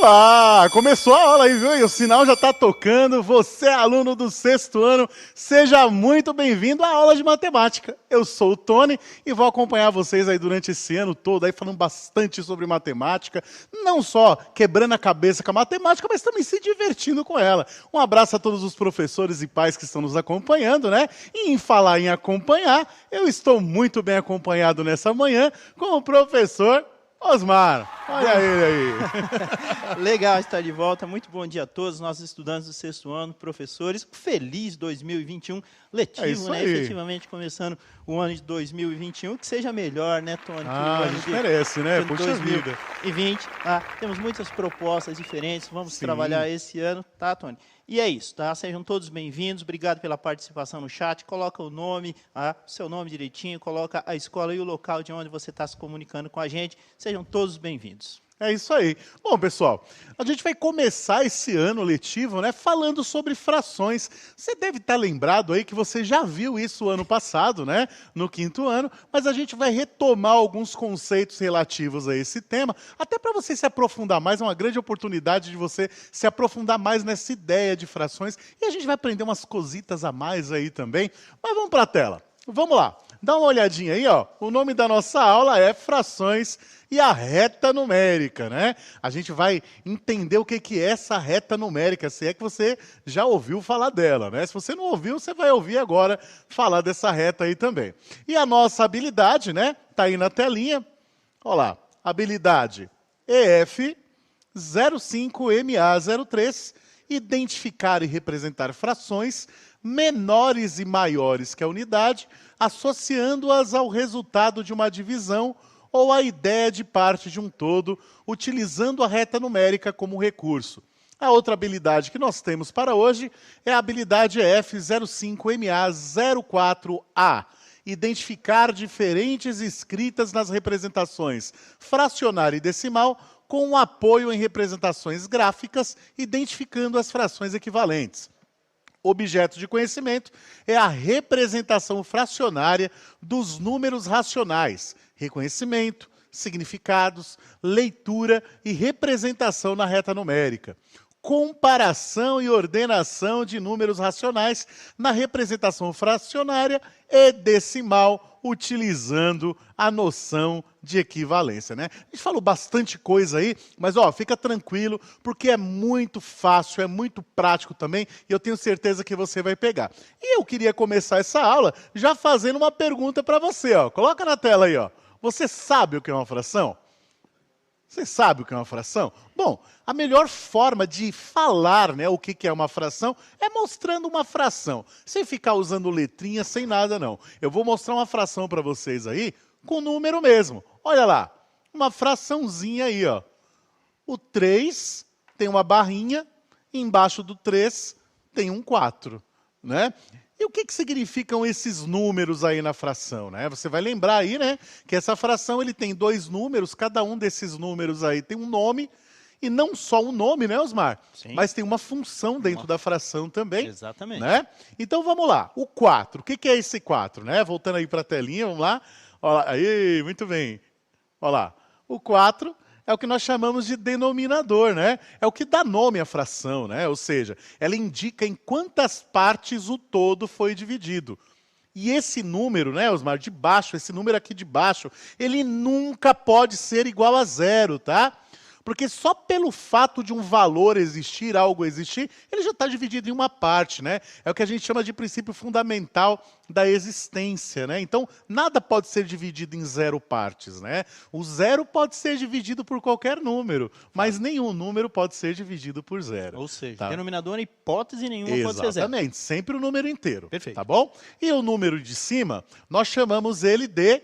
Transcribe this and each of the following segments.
Olá! Começou a aula aí, viu? E o sinal já está tocando. Você é aluno do 6º ano, seja muito bem-vindo à aula de matemática. Eu sou o Tony e vou acompanhar vocês aí durante esse ano todo, aí falando bastante sobre matemática, não só quebrando a cabeça com a matemática, mas também se divertindo com ela. Um abraço a todos os professores e pais que estão nos acompanhando, né? E em falar em acompanhar, eu estou muito bem acompanhado nessa manhã com o professor Osmar. Olha ele aí. Legal estar de volta. Muito bom dia a todos, nossos estudantes do 6º ano, professores. Feliz 2021 letivo, né? Aí. Efetivamente começando o ano de 2021. Que seja melhor, né, Tony? A gente merece, né? Puxa vida. 2020. Temos muitas propostas diferentes. Vamos Sim. trabalhar esse ano, tá, Tony? E é isso, tá? Sejam todos bem-vindos. Obrigado pela participação no chat. Coloca o nome, seu nome direitinho, coloca a escola e o local de onde você está se comunicando com a gente. Sejam todos bem-vindos. É isso aí. Bom, pessoal, a gente vai começar esse ano letivo, né, falando sobre frações. Você deve estar lembrado aí que você já viu isso ano passado, né, no 5º ano, mas a gente vai retomar alguns conceitos relativos a esse tema, até para você se aprofundar mais, é uma grande oportunidade de você se aprofundar mais nessa ideia de frações, e a gente vai aprender umas cositas a mais aí também. Mas vamos para a tela. Vamos lá. Dá uma olhadinha aí, ó. O nome da nossa aula é Frações e a Reta Numérica, né? A gente vai entender o que é essa reta numérica, se é que você já ouviu falar dela, né? Se você não ouviu, você vai ouvir agora falar dessa reta aí também. E a nossa habilidade, né? Tá aí na telinha. Olha lá. Habilidade EF 05MA03, identificar e representar frações menores e maiores que a unidade, associando-as ao resultado de uma divisão ou à ideia de parte de um todo, utilizando a reta numérica como recurso. A outra habilidade que nós temos para hoje é a habilidade F05MA04A, identificar diferentes escritas nas representações fracionária e decimal, com um apoio em representações gráficas, identificando as frações equivalentes. Objeto de conhecimento é a representação fracionária dos números racionais, reconhecimento, significados, leitura e representação na reta numérica. Comparação e ordenação de números racionais na representação fracionária e decimal, utilizando a noção de equivalência, né? A gente falou bastante coisa aí, mas ó, fica tranquilo, porque é muito fácil, é muito prático também, e eu tenho certeza que você vai pegar. E eu queria começar essa aula já fazendo uma pergunta para você, ó. Coloca na tela aí, ó. Você sabe o que é uma fração? Você sabe o que é uma fração? Bom, a melhor forma de falar, né, o que é uma fração é mostrando uma fração, sem ficar usando letrinhas, sem nada não. Eu vou mostrar uma fração para vocês aí, com número mesmo. Olha lá, uma fraçãozinha aí, ó. O 3 tem uma barrinha, embaixo do 3 tem um 4, né? E o que significam esses números aí na fração, né? Você vai lembrar aí, né, que essa fração ele tem dois números, cada um desses números aí tem um nome, e não só um nome, né, Osmar? Sim. Mas tem uma função dentro da fração também. Exatamente. Né? Então vamos lá, o 4, o que é esse 4, né? Voltando aí para a telinha, vamos lá. Olha lá. Aí, muito bem. Olha lá, o 4 é o que nós chamamos de denominador, né? É o que dá nome à fração, né? Ou seja, ela indica em quantas partes o todo foi dividido. E esse número, né, Osmar, de baixo, esse número aqui de baixo, ele nunca pode ser igual a 0, tá? Porque só pelo fato de um valor existir, algo existir, ele já está dividido em uma parte, né? É o que a gente chama de princípio fundamental da existência, né? Então, nada pode ser dividido em 0 partes, né? O 0 pode ser dividido por qualquer número, mas nenhum número pode ser dividido por 0. Ou seja, tá? Denominador, em hipótese nenhuma pode ser 0. Exatamente, sempre o número inteiro. Perfeito. Tá bom? E o número de cima, nós chamamos ele de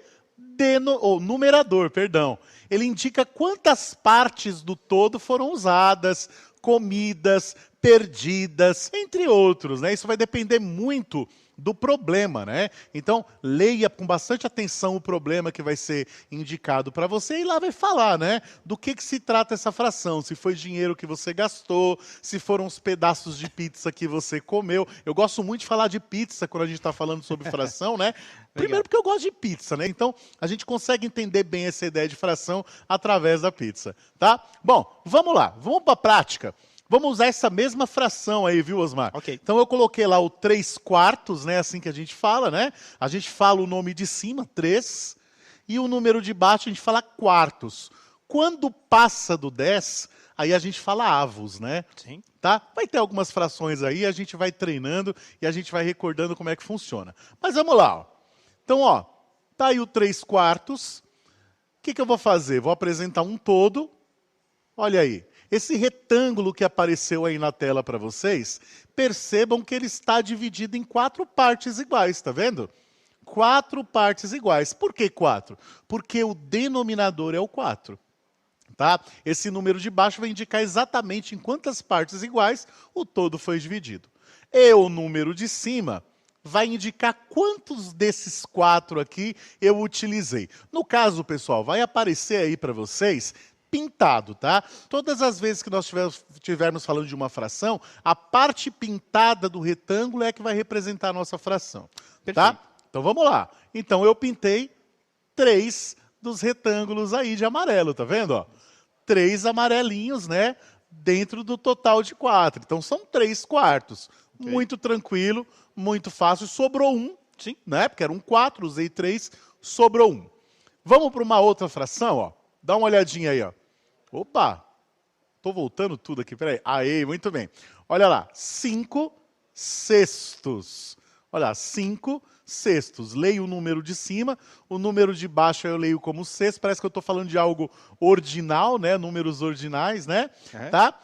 numerador, perdão. Ele indica quantas partes do todo foram usadas, comidas, perdidas, entre outros, né? Isso vai depender muito do problema, né? Então, leia com bastante atenção o problema que vai ser indicado para você e lá vai falar, né? Do que se trata essa fração, se foi dinheiro que você gastou, se foram os pedaços de pizza que você comeu. Eu gosto muito de falar de pizza quando a gente está falando sobre fração, né? Primeiro porque eu gosto de pizza, né? Então, a gente consegue entender bem essa ideia de fração através da pizza, tá? Bom, vamos lá, vamos para a prática. Vamos usar essa mesma fração aí, viu, Osmar? Ok. Então eu coloquei lá o 3/4, né? Assim que a gente fala, né? A gente fala o nome de cima, 3, e o número de baixo a gente fala quartos. Quando passa do 10, aí a gente fala avos, né? Sim. Tá? Vai ter algumas frações aí, a gente vai treinando e a gente vai recordando como é que funciona. Mas vamos lá, ó. Então, ó, tá aí o 3/4. O que eu vou fazer? Vou apresentar um todo. Olha aí. Esse retângulo que apareceu aí na tela para vocês, percebam que ele está dividido em 4 partes iguais, tá vendo? 4 partes iguais. Por que 4? Porque o denominador é o 4. Tá? Esse número de baixo vai indicar exatamente em quantas partes iguais o todo foi dividido. E o número de cima vai indicar quantos desses 4 aqui eu utilizei. No caso, pessoal, vai aparecer aí para vocês pintado, tá? Todas as vezes que nós estivermos falando de uma fração, a parte pintada do retângulo é que vai representar a nossa fração, tá? Então vamos lá. Então eu pintei 3 dos retângulos aí de amarelo, tá vendo? Ó? 3 amarelinhos, né? Dentro do total de 4. Então são 3/4. Okay. Muito tranquilo, muito fácil. Sobrou 1, sim, né? Porque eram 4, usei 3, sobrou 1. Vamos para uma outra fração, ó. Dá uma olhadinha aí, ó. Opa! Tô voltando tudo aqui, peraí. Aí, muito bem. Olha lá, 5/6. Olha lá, 5/6. Leio o número de cima, o número de baixo eu leio como sexto. Parece que eu estou falando de algo ordinal, né? Números ordinais, né? Tá?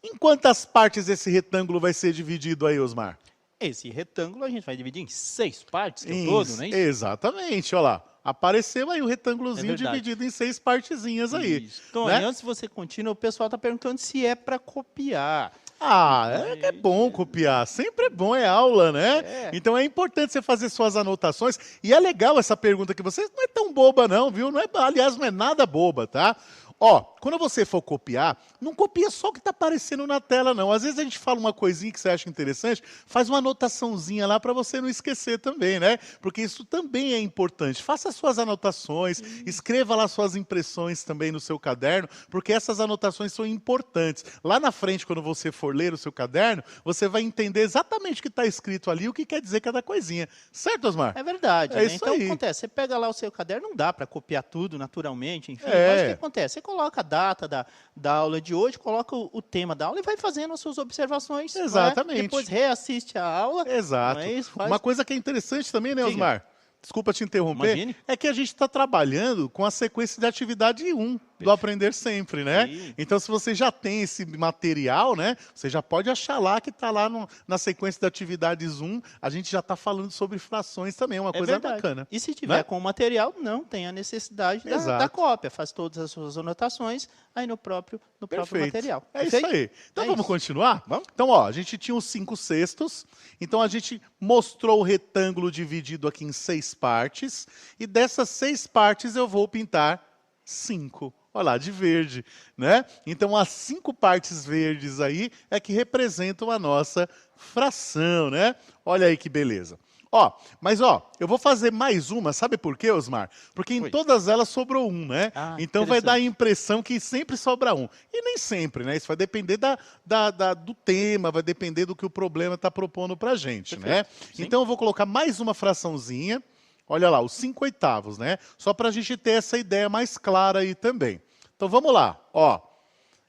Em quantas partes esse retângulo vai ser dividido aí, Osmar? Esse retângulo a gente vai dividir em 6 partes, que é o todo, não é isso? Exatamente, olha lá. Apareceu aí o retângulozinho dividido em 6 partezinhas aí. Isso. Tony, né? Antes de você continuar, o pessoal está perguntando se é para copiar. Ah, é bom copiar. Sempre é bom, é aula, né? Então é importante você fazer suas anotações. E é legal essa pergunta que você não é tão boba não, viu? Não é, aliás, não é nada boba, tá? Ó, quando você for copiar, não copia só o que está aparecendo na tela, não. Às vezes a gente fala uma coisinha que você acha interessante, faz uma anotaçãozinha lá para você não esquecer também, né? Porque isso também é importante. Faça suas anotações, escreva lá suas impressões também no seu caderno, porque essas anotações são importantes. Lá na frente, quando você for ler o seu caderno, você vai entender exatamente o que está escrito ali, o que quer dizer cada coisinha. Certo, Osmar? É verdade. É né? isso então, o que aí. acontece? Você pega lá o seu caderno, não dá para copiar tudo naturalmente, enfim. Mas o que acontece? Você coloca a data da aula de hoje, coloca o tema da aula e vai fazendo as suas observações. Exatamente. Depois reassiste a aula. Exato. Não é isso? Uma coisa que é interessante também, né, Diga. Osmar? Desculpa te interromper. Imagine. É que a gente está trabalhando com a sequência de atividade 1 do Aprender Sempre, né? Sim. Então, se você já tem esse material, né, você já pode achar lá que está lá na sequência de atividades 1, a gente já está falando sobre frações também, uma coisa verdade. bacana. E se tiver né? com o material, não tem a necessidade da cópia. Faz todas as suas anotações aí no próprio material. É Perfeito? isso aí. Então É vamos isso. continuar? Vamos? Então, ó, a gente tinha os 5/6, então a gente mostrou o retângulo dividido aqui em 6 partes, e dessas 6 partes eu vou pintar 5. Olha lá, de verde, né? Então, as 5 partes verdes aí é que representam a nossa fração, né? Olha aí que beleza. Ó, mas ó, eu vou fazer mais uma, sabe por quê, Osmar? Porque em todas elas sobrou 1, né? Então vai dar a impressão que sempre sobra 1. E nem sempre, né? Isso vai depender do tema, vai depender do que o problema está propondo pra gente, né? Sim. Então eu vou colocar mais uma fraçãozinha. Olha lá, os 5/8, né? Só para a gente ter essa ideia mais clara aí também. Então vamos lá, ó.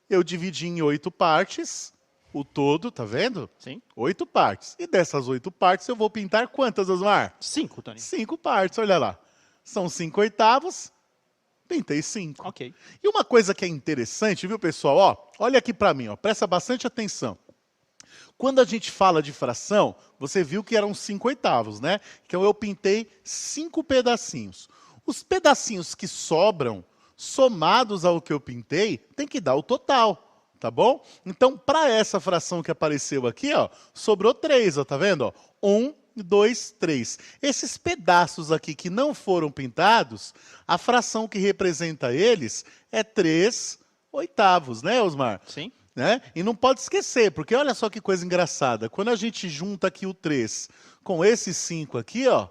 Eu dividi em 8 partes, o todo, tá vendo? Sim. 8 partes. E dessas 8 partes eu vou pintar quantas, Osmar? 5, Tony. 5 partes, olha lá. São 5/8, pintei 5. Ok. E uma coisa que é interessante, viu, pessoal? Ó, olha aqui para mim, ó, presta bastante atenção. Quando a gente fala de fração, você viu que eram 5/8, né? Então eu pintei 5 pedacinhos. Os pedacinhos que sobram, somados ao que eu pintei, tem que dar o total. tá bom? Então, para essa fração que apareceu aqui, ó, sobrou 3, ó, tá vendo? Ó? 1, 2, 3. Esses pedaços aqui que não foram pintados, a fração que representa eles é 3/8, né, Osmar? Sim. Né? E não pode esquecer, porque olha só que coisa engraçada. Quando a gente junta aqui o 3 com esse 5 aqui, ó,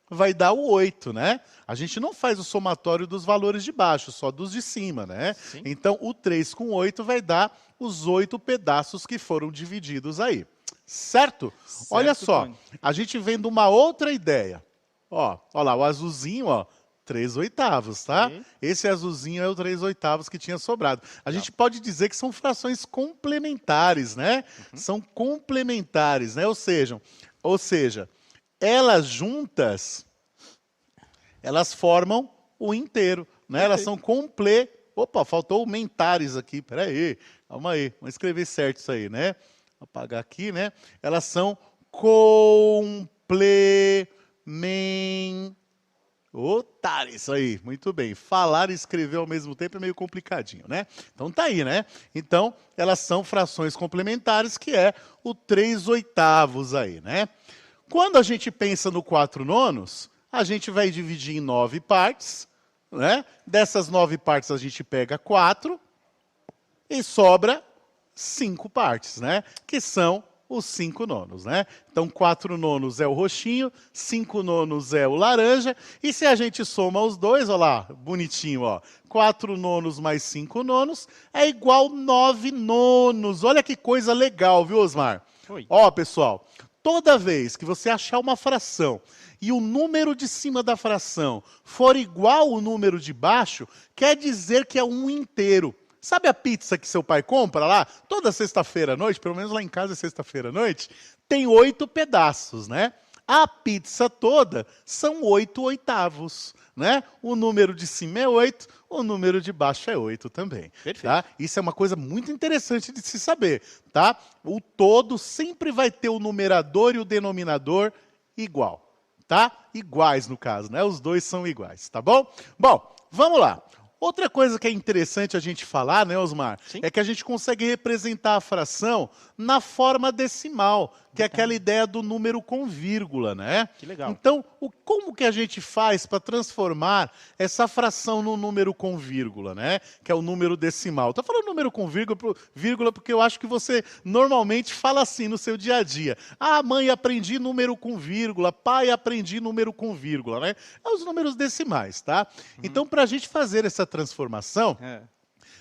vai dar o 8, né? A gente não faz o somatório dos valores de baixo, só dos de cima, né? Sim. Então, o 3 com 8 vai dar os 8 pedaços que foram divididos aí. Certo? Olha só, Tony. a gente vendo uma outra ideia. Ó lá, o azulzinho, ó, 3/8, tá? Sim. Esse azulzinho é o 3/8 que tinha sobrado. A gente pode dizer que são frações complementares, né? São complementares, né? Ou seja, elas juntas, elas formam o inteiro, né? Elas são Opa, faltou o mentares aqui, peraí, calma aí, vamos escrever certo isso aí, né? Vou apagar aqui, né? Elas são isso aí, muito bem. Falar e escrever ao mesmo tempo é meio complicadinho, né? Então tá aí, né? Então, elas são frações complementares, que é o 3/8 aí, né? Quando a gente pensa no 4/9, a gente vai dividir em 9 partes, né? Dessas 9 partes a gente pega 4 e sobra 5 partes, né? Que são os 5/9, né? Então, 4/9 é o roxinho, 5/9 é o laranja, e se a gente soma os dois, olha lá, bonitinho, ó, 4/9 mais 5/9 é igual 9/9. Olha que coisa legal, viu, Osmar? Oi. Ó, pessoal, toda vez que você achar uma fração e o número de cima da fração for igual ao número de baixo, quer dizer que é um inteiro. Sabe a pizza que seu pai compra lá? Toda sexta-feira à noite, pelo menos lá em casa é sexta-feira à noite, tem 8 pedaços, né? A pizza toda são 8/8, né? O número de cima é 8, o número de baixo é 8 também. Perfeito. Tá? Isso é uma coisa muito interessante de se saber, tá? O todo sempre vai ter o numerador e o denominador igual, tá? Iguais no caso, né? Os dois são iguais, tá bom? Bom, vamos lá. Outra coisa que é interessante a gente falar, né, Osmar, Sim. é que a gente consegue representar a fração na forma decimal, que é aquela ideia do número com vírgula, né? Que legal. Então, como que a gente faz para transformar essa fração no número com vírgula, né? Que é o número decimal. Estou falando número com vírgula porque eu acho que você normalmente fala assim no seu dia a dia. Ah, mãe, aprendi número com vírgula. Pai, aprendi número com vírgula, né? É os números decimais, tá? Então, para a gente fazer essa transformação,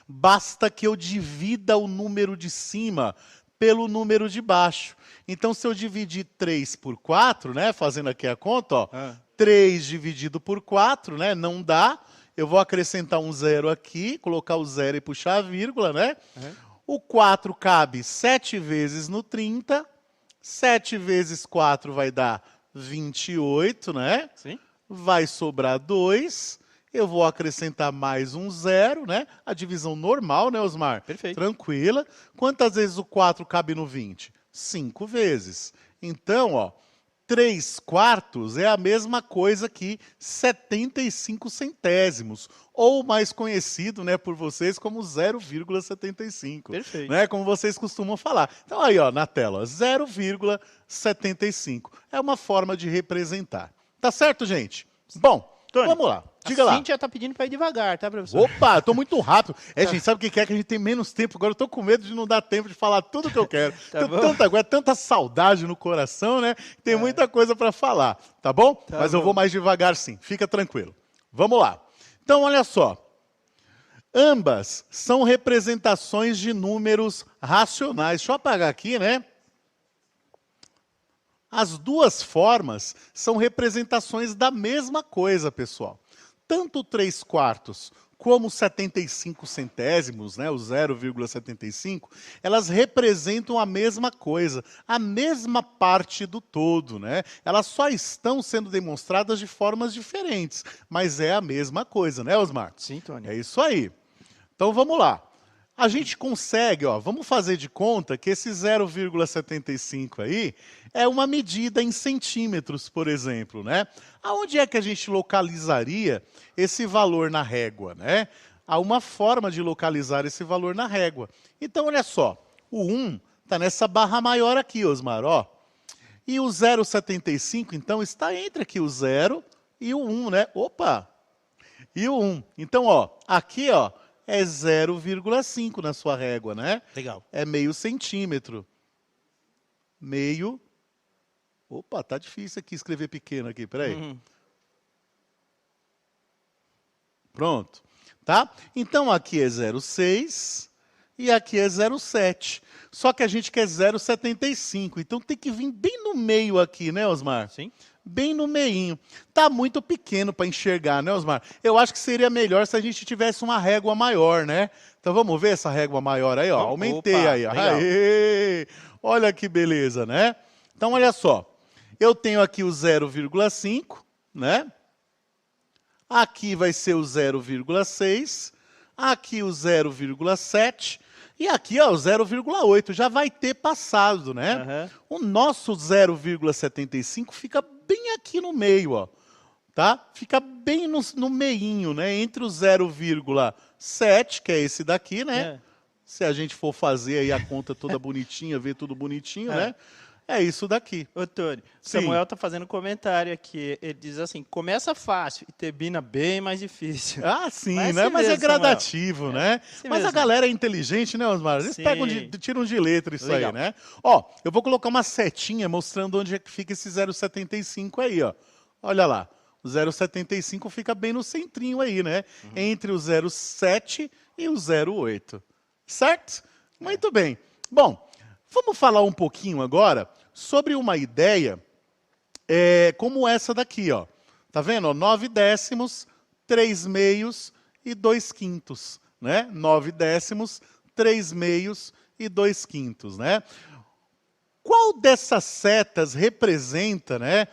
basta que eu divida o número de cima pelo número de baixo. Então, se eu dividir 3 por 4, né, fazendo aqui a conta, ó, 3 dividido por 4, né, não dá. Eu vou acrescentar um 0 aqui, colocar o 0 e puxar a vírgula, né? O 4 cabe 7 vezes no 30. 7 vezes 4 vai dar 28, né? Sim. Vai sobrar 2. Eu vou acrescentar mais um 0, né? A divisão normal, né, Osmar? Perfeito. Tranquila. Quantas vezes o 4 cabe no 20? 5 vezes. Então, ó, 3/4 é a mesma coisa que 75 centésimos, ou mais conhecido, né, por vocês como 0,75. Perfeito. Né, como vocês costumam falar. Então, aí, ó, na tela, ó, 0,75. É uma forma de representar. Tá certo, gente? Bom, Tony, vamos lá. Diga lá. A Cíntia tá pedindo para ir devagar, tá, professor? Opa, eu tô muito rápido. Gente, sabe o que é que a gente tem menos tempo? Agora eu tô com medo de não dar tempo de falar tudo que eu quero. Tá bom. Tanta saudade no coração, né? Tem muita coisa para falar, tá bom? Mas eu bom. vou mais devagar sim, fica tranquilo. Vamos lá. Então, olha só. Ambas são representações de números racionais. Deixa eu apagar aqui, né? As duas formas são representações da mesma coisa, pessoal. Tanto o 3/4 como 75 centésimos, né, o 0,75, elas representam a mesma coisa, a mesma parte do todo, né? Elas só estão sendo demonstradas de formas diferentes, mas é a mesma coisa, né, Osmar? Sim, Tony. É isso aí. Então vamos lá. A gente consegue, ó, vamos fazer de conta que esse 0,75 aí é uma medida em centímetros, por exemplo, né? Aonde é que a gente localizaria esse valor na régua, né? há uma forma de localizar esse valor na régua. Então, olha só, o 1 está nessa barra maior aqui, Osmar, ó. E o 0,75, então, está entre aqui o 0 e o 1, né? Opa! E o 1. Então, ó, aqui, ó, é 0,5 na sua régua, né? Legal. É meio centímetro. Meio... Opa, tá difícil aqui escrever pequeno aqui, peraí. Pronto, tá? Então, aqui é 0,6 e aqui é 0,7. Só que a gente quer 0,75, então tem que vir bem no meio aqui, né, Osmar? Sim. Bem no meinho. Tá muito pequeno para enxergar, né, Osmar? Eu acho que seria melhor se a gente tivesse uma régua maior, né? Então vamos ver essa régua maior aí, ó. Aumentei Opa, aí, ó. legal. Aê! Olha que beleza, né? Então, olha só. Eu tenho aqui o 0,5, né? Aqui vai ser o 0,6, aqui o 0,7 e aqui ó, o 0,8. Já vai ter passado, né? O nosso 0,75 fica bem aqui no meio, ó. Tá? Fica bem no meinho, né? Entre o 0,7, que é esse daqui, né? Se a gente for fazer aí a conta toda bonitinha, ver tudo bonitinho, né? É isso daqui. Ô, Tony, Sim. Samuel está fazendo um comentário aqui. Ele diz assim, começa fácil e termina bem mais difícil. Ah, sim, Mas né? assim Mas é mesmo, gradativo, Samuel. né? Assim Mas a mesmo. galera é inteligente, né, Osmar? Eles Sim. tiram de letra isso Legal. aí, né? Ó, eu vou colocar uma setinha mostrando onde é que fica esse 0,75 aí, ó. Olha lá. O 0,75 fica bem no centrinho aí, né? Entre o 0,7 e o 0,8. Certo? Muito bem. Bom, vamos falar um pouquinho agora sobre uma ideia como essa daqui, ó. Tá vendo? 9 décimos, 3 meios e 2 quintos, né? 9 décimos, 3 meios e 2 quintos, né? Qual dessas setas representa, né,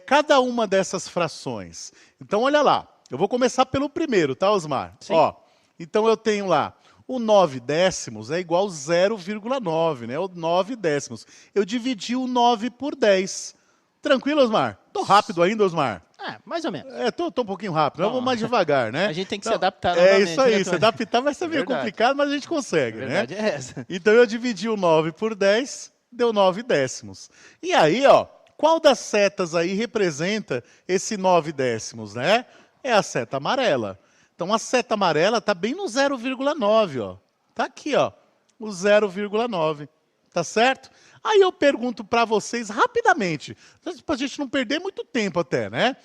cada uma dessas frações? Então, olha lá. Eu vou começar pelo primeiro, tá, Osmar? Sim. Ó, então, eu tenho lá o 9 décimos é igual a 0,9, né? O 9 décimos. Eu dividi o 9 por 10. Tranquilo, Osmar? Tô rápido ainda, Osmar? Mais ou menos. Tô um pouquinho rápido. Eu vou mais devagar, né? A gente tem que se adaptar É novamente, isso aí. né, Se Tony? adaptar vai ser meio Verdade. complicado, mas a gente consegue, A né? verdade é essa. Então, eu dividi o 9 por 10, deu 9 décimos. E aí, ó, qual das setas aí representa esse 9 décimos, né? É a seta amarela. Então, a seta amarela está bem no 0,9, ó. Tá aqui, ó, o 0,9. Tá certo? Aí eu pergunto para vocês rapidamente, para a gente não perder muito tempo até, né?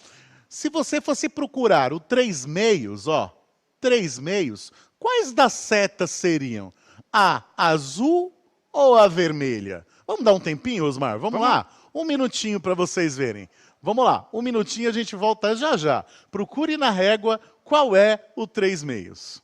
Se você fosse procurar o 3 meios, ó, 3 meios, quais das setas seriam? A azul ou a vermelha? Vamos dar um tempinho, Osmar? Vamos lá? Um minutinho para vocês verem. Vamos lá, um minutinho, a gente volta já já. Procure na régua qual é o 3 meios.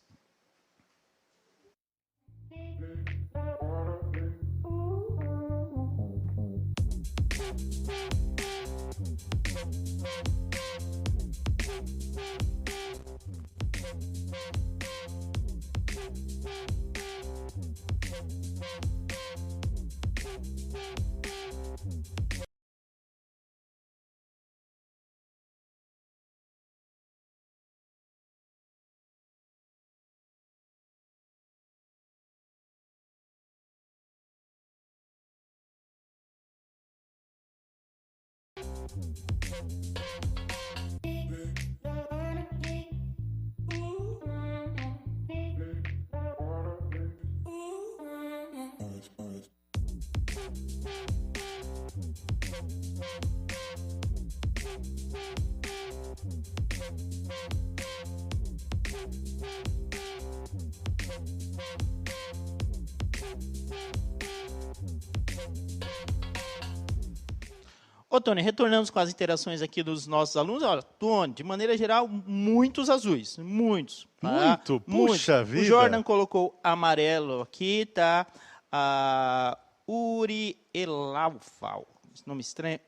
Ô, Tony, retornamos com as interações aqui dos nossos alunos. Olha, Tony, de maneira geral, muitos azuis. Muitos. Tá? Muito, puxa vida. O Jordan colocou amarelo aqui, tá? A Urielaufal, esse nome estranho.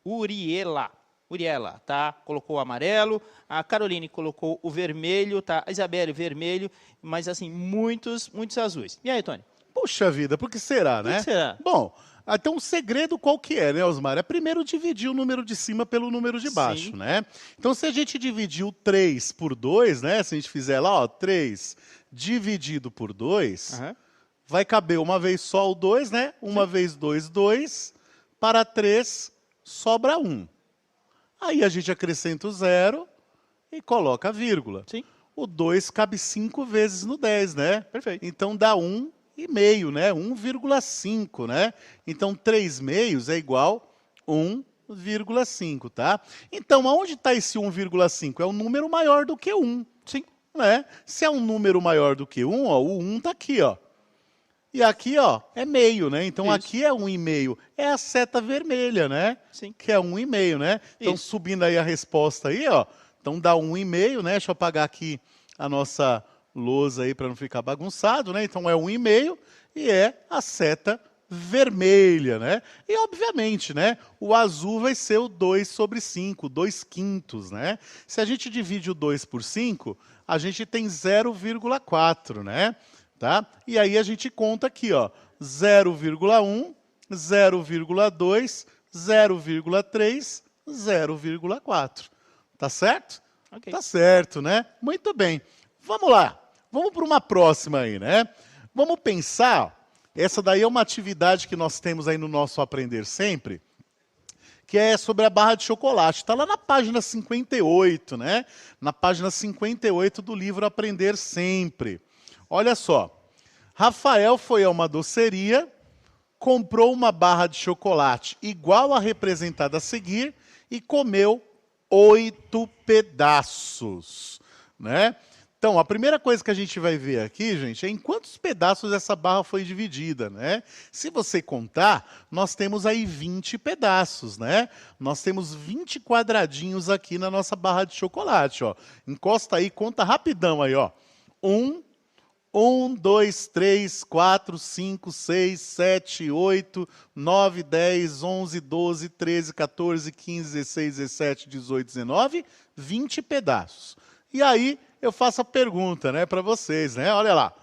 Uriela, tá? Colocou o amarelo. A Caroline colocou o vermelho, tá? A Isabelle, vermelho. Mas, assim, muitos azuis. E aí, Tony? Puxa vida, por que será, né? que será? Bom, Então, o segredo qual que é, né, Osmar? É primeiro dividir o número de cima pelo número de baixo, Sim. né? Então, se a gente dividir o 3 por 2, né? Se a gente fizer lá, ó, 3 dividido por 2, Aham. vai caber uma vez só o 2, né? Uma vez 2, 2. Para 3, sobra 1. Aí a gente acrescenta o 0 e coloca a vírgula. Sim. O 2 cabe 5 vezes no 10, né? Perfeito. Então dá 1,5, né? 1,5, né? Então 3 meios é igual 1,5, tá? Então, aonde está esse 1,5? É um número maior do que 1. Sim. Né? Se é um número maior do que 1, ó, o 1 está aqui, ó. E aqui, ó, é meio, né? Então Isso. aqui é 1,5. É a seta vermelha, né? Sim. Que é 1,5, né? Então, Isso. subindo aí a resposta aí, ó. Então dá 1,5, né? Deixa eu apagar aqui a nossa lousa aí para não ficar bagunçado, né? Então é 1,5 e é a seta vermelha, né? E obviamente, né? O azul vai ser o 2 sobre 5, 2 quintos, né? Se a gente divide o 2 por 5, a gente tem 0,4, né? Tá? E aí a gente conta aqui, ó, 0,1, 0,2, 0,3, 0,4. Tá certo? Ok. Tá certo, né? Muito bem. Vamos lá. Vamos para uma próxima aí, né? Vamos pensar, essa daí é uma atividade que nós temos aí no nosso Aprender Sempre, que é sobre a barra de chocolate. Está lá na página 58, né? Na página 58 do livro Aprender Sempre. Olha só, Rafael foi a uma doceria, comprou uma barra de chocolate igual a representada a seguir e comeu 8 pedaços, né? Então, a primeira coisa que a gente vai ver aqui, gente, é em quantos pedaços essa barra foi dividida, né? Se você contar, nós temos aí 20 pedaços, né? Nós temos 20 quadradinhos aqui na nossa barra de chocolate, ó. Encosta aí, conta rapidão aí, ó. 1, 2, 3, 4, 5, 6, 7, 8, 9, 10, 11, 12, 13, 14, 15, 16, 17, 18, 19, 20 pedaços. E aí eu faço a pergunta, né, para vocês, né? Olha lá.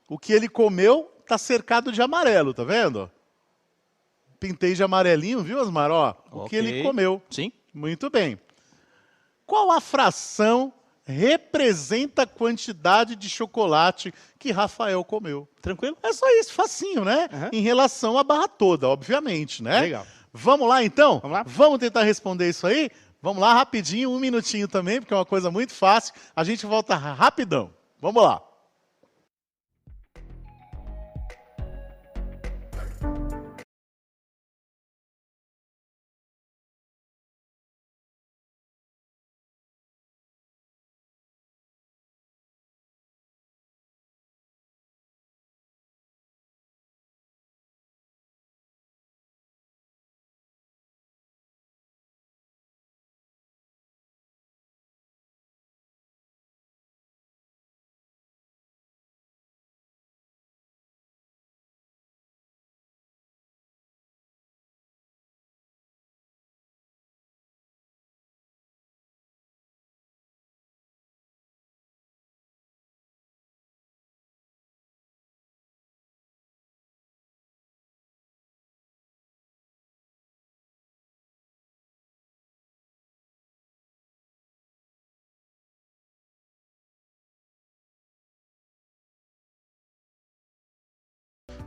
O que ele comeu está cercado de amarelo, tá vendo? Pintei de amarelinho, viu, Osmar? Ó, o que ele comeu. Sim. Muito bem. Qual a fração representa a quantidade de chocolate que Rafael comeu? Tranquilo? É só isso, facinho, né? Uhum. Em relação à barra toda, obviamente, né? Legal. Vamos lá, então? Vamos lá? Vamos tentar responder isso aí? Vamos lá, rapidinho, 1 minutinho também, porque é uma coisa muito fácil. A gente volta rapidão. Vamos lá.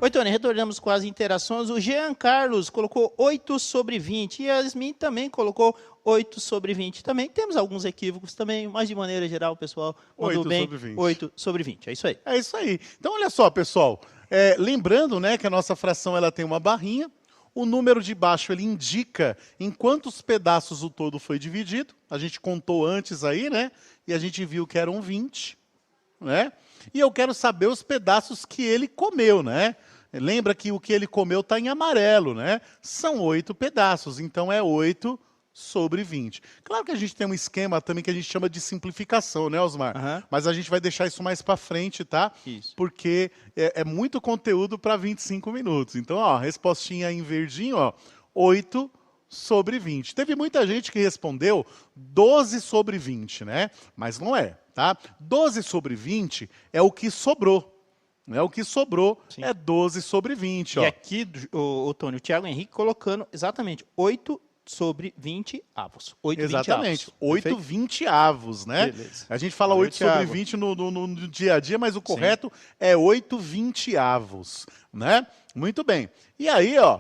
Oi, Tony, retornamos com as interações. O Jean Carlos colocou 8 sobre 20 e a Yasmin também colocou 8 sobre 20 também. Temos alguns equívocos também, mas de maneira geral, pessoal, mandou 8 bem. sobre 20. 8 sobre 20, é isso aí. É isso aí. Então, olha só, pessoal. Lembrando, né, que a nossa fração ela tem uma barrinha. O número de baixo ele indica em quantos pedaços o todo foi dividido. A gente contou antes aí, né? E a gente viu que eram 20, né? E eu quero saber os pedaços que ele comeu, né? Lembra que o que ele comeu está em amarelo, né? São 8 pedaços, então é 8 sobre 20. Claro que a gente tem um esquema também que a gente chama de simplificação, né, Osmar? Aham. Mas a gente vai deixar isso mais para frente, tá? Isso. Porque é muito conteúdo para 25 minutos. Então, ó, respostinha em verdinho, ó, 8 sobre 20. Teve muita gente que respondeu 12 sobre 20, né? Mas não é, tá? 12 sobre 20 é o que sobrou. Né? O que sobrou Sim. é 12 sobre 20. E Ó. aqui, Tônio, o Thiago Henrique colocando exatamente 8 sobre 20 avos. 8 Exatamente, 20 avos. 8 Perfeito? 20 avos, né? Beleza. A gente fala Valeu, 8 sobre Thiago. 20 no dia a dia, mas o correto é 8 20 avos, né? Muito bem. E aí, ó,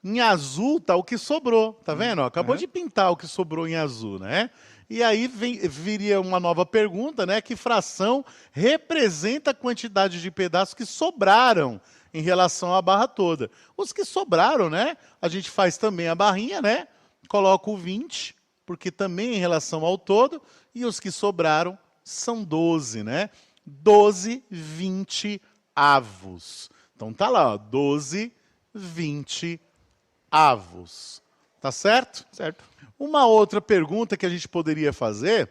em azul tá o que sobrou, tá vendo? Ó, acabou de pintar o que sobrou em azul, né? E aí viria uma nova pergunta, né? Que fração representa a quantidade de pedaços que sobraram em relação à barra toda? Os que sobraram, né? A gente faz também a barrinha, né? Coloca o 20, porque também em relação ao todo, e os que sobraram são 12, né? 12, 20 avos. Então tá lá, ó, 12, 20 avos. Tá certo? Certo. Uma outra pergunta que a gente poderia fazer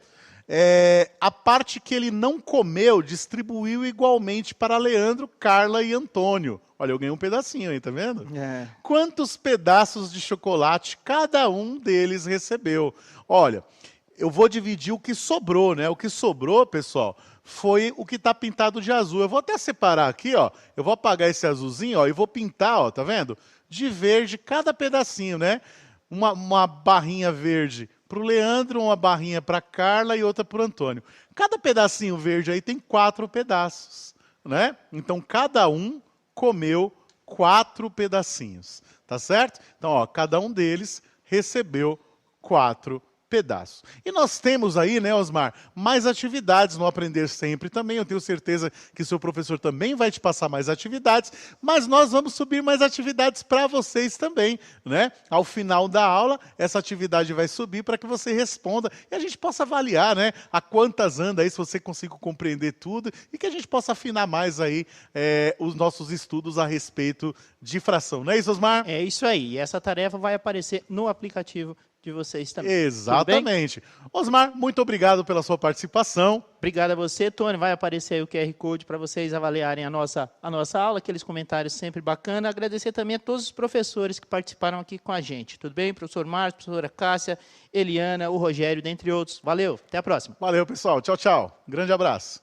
é a parte que ele não comeu distribuiu igualmente para Leandro, Carla e Antônio. Olha, eu ganhei um pedacinho aí, tá vendo? É. Quantos pedaços de chocolate cada um deles recebeu? Olha, eu vou dividir o que sobrou, né? O que sobrou, pessoal, foi o que está pintado de azul. Eu vou até separar aqui, ó. Eu vou apagar esse azulzinho, ó, e vou pintar, ó, tá vendo? De verde cada pedacinho, né? Uma barrinha verde para o Leandro, uma barrinha para a Carla e outra para o Antônio. Cada pedacinho verde aí tem 4 pedaços, né? Então, cada um comeu 4 pedacinhos, tá certo? Então, ó, cada um deles recebeu 4 pedaços. E nós temos aí, né, Osmar, mais atividades no Aprender Sempre também. Eu tenho certeza que seu professor também vai te passar mais atividades, mas nós vamos subir mais atividades para vocês também, né? Ao final da aula, essa atividade vai subir para que você responda e a gente possa avaliar, né, a quantas anda aí, se você conseguiu compreender tudo e que a gente possa afinar mais aí os nossos estudos a respeito de fração. Não é isso, Osmar? É isso aí. E essa tarefa vai aparecer no aplicativo de vocês também. Exatamente. Osmar, muito obrigado pela sua participação. Obrigado a você, Tony. Vai aparecer aí o QR Code para vocês avaliarem a nossa aula, aqueles comentários sempre bacanas. Agradecer também a todos os professores que participaram aqui com a gente. Tudo bem? Professor Márcio, professora Cássia, Eliana, o Rogério, dentre outros. Valeu, até a próxima. Valeu, pessoal. Tchau, tchau. Grande abraço.